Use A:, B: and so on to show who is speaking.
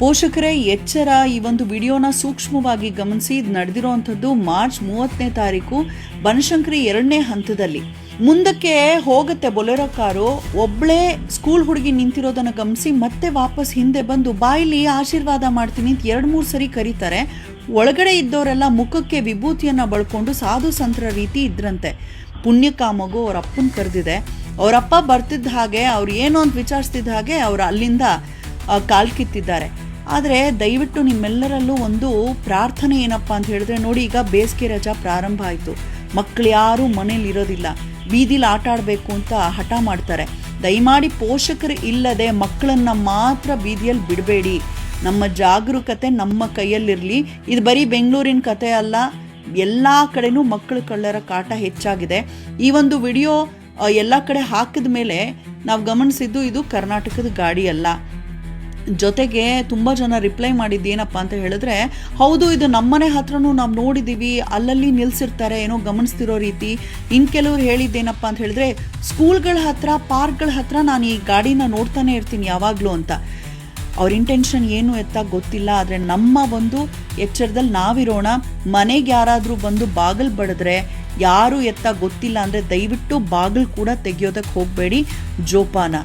A: ಪೋಷಕರೇ ಎಚ್ಚರ. ಈ ಒಂದು ವಿಡಿಯೋನ ಸೂಕ್ಷ್ಮವಾಗಿ ಗಮನಿಸಿ. ಇದು ನಡೆದಿರುವಂಥದ್ದು ಮಾರ್ಚ್ 30ನೇ ತಾರೀಕು ಬನಶಂಕರಿ 2ನೇ ಹಂತದಲ್ಲಿ. ಮುಂದಕ್ಕೆ ಹೋಗುತ್ತೆ ಬೊಲೆರೋ ಕಾರು. ಒಬ್ಬಳೇ ಸ್ಕೂಲ್ ಹುಡುಗಿ ನಿಂತಿರೋದನ್ನು ಗಮನಿಸಿ ಮತ್ತೆ ವಾಪಸ್ ಹಿಂದೆ ಬಂದು ಬಾಯಿಲಿ ಆಶೀರ್ವಾದ ಮಾಡ್ತೀನಿ ಅಂತ 2-3 ಸರಿ ಕರೀತಾರೆ. ಒಳಗಡೆ ಇದ್ದವರೆಲ್ಲ ಮುಖಕ್ಕೆ ವಿಭೂತಿಯನ್ನು ಬಳ್ಕೊಂಡು ಸಾಧು ಸಂತರ ರೀತಿ ಇದ್ರಂತೆ. ಪುಣ್ಯಕಾಮಗು ಅವ್ರ ಅಪ್ಪನ ಕರೆದಿದೆ. ಅವರಪ್ಪ ಬರ್ತಿದ್ದ ಹಾಗೆ ಅವ್ರು ಏನು ಅಂತ ವಿಚಾರಿಸ್ತಿದ್ದ ಹಾಗೆ ಅವ್ರು ಅಲ್ಲಿಂದ ಕಾಲ್ ಕಿತ್ತಿದ್ದಾರೆ. ಆದರೆ ದಯವಿಟ್ಟು ನಿಮ್ಮೆಲ್ಲರಲ್ಲೂ ಒಂದು ಪ್ರಾರ್ಥನೆ ಏನಪ್ಪ ಅಂತ ಹೇಳಿದ್ರೆ, ನೋಡಿ ಈಗ ಬೇಸಿಗೆ ರಜಾ ಪ್ರಾರಂಭ ಆಯಿತು. ಮಕ್ಕಳು ಯಾರೂ ಮನೇಲಿ ಇರೋದಿಲ್ಲ, ಬೀದಿಲಿ ಆಟ ಆಡಬೇಕು ಅಂತ ಹಠ ಮಾಡ್ತಾರೆ. ದಯಮಾಡಿ ಪೋಷಕರು ಇಲ್ಲದೆ ಮಕ್ಕಳನ್ನು ಮಾತ್ರ ಬೀದಿಯಲ್ಲಿ ಬಿಡಬೇಡಿ. ನಮ್ಮ ಜಾಗರೂಕತೆ ನಮ್ಮ ಕೈಯಲ್ಲಿರಲಿ. ಇದು ಬರೀ ಬೆಂಗಳೂರಿನ ಕತೆ ಅಲ್ಲ, ಎಲ್ಲ ಕಡೆನೂ ಮಕ್ಕಳು ಕಳ್ಳರ ಕಾಟ ಹೆಚ್ಚಾಗಿದೆ. ಈ ಒಂದು ವಿಡಿಯೋ ಎಲ್ಲ ಕಡೆ ಹಾಕಿದ ಮೇಲೆ ನಾವು ಗಮನಿಸಿದ್ದು ಇದು ಕರ್ನಾಟಕದ ಗಾಡಿ ಅಲ್ಲ. ಜೊತೆಗೆ ತುಂಬ ಜನ ರಿಪ್ಲೈ ಮಾಡಿದ್ದೇನಪ್ಪ ಅಂತ ಹೇಳಿದ್ರೆ, ಹೌದು ಇದು ನಮ್ಮನೆ ಹತ್ರನೂ ನಾವು ನೋಡಿದ್ದೀವಿ, ಅಲ್ಲಲ್ಲಿ ನಿಲ್ಲಿಸಿರ್ತಾರೆ ಏನೋ ಗಮನಿಸ್ತಿರೋ ರೀತಿ. ಇನ್ನು ಕೆಲವ್ರು ಹೇಳಿದ್ದೇನಪ್ಪ ಅಂತ ಹೇಳಿದ್ರೆ, ಸ್ಕೂಲ್ಗಳ ಹತ್ರ ಪಾರ್ಕ್ಗಳ ಹತ್ರ ನಾನು ಈ ಗಾಡಿನ ನೋಡ್ತಾನೆ ಇರ್ತೀನಿ ಯಾವಾಗಲೂ ಅಂತ. ಅವ್ರ ಇಂಟೆನ್ಷನ್ ಏನು ಎತ್ತ ಗೊತ್ತಿಲ್ಲ. ಆದರೆ ನಮ್ಮ ಒಂದು ಎಚ್ಚರದಲ್ಲಿ ನಾವಿರೋಣ. ಮನೆಗೆ ಯಾರಾದರೂ ಬಂದು ಬಾಗಿಲು ಬಡಿದ್ರೆ ಯಾರು ಎತ್ತ ಗೊತ್ತಿಲ್ಲ ಅಂದರೆ ದಯವಿಟ್ಟು ಬಾಗಿಲು ಕೂಡ ತೆಗಿಯೋದಕ್ಕೆ ಹೋಗಬೇಡಿ. ಜೋಪಾನ.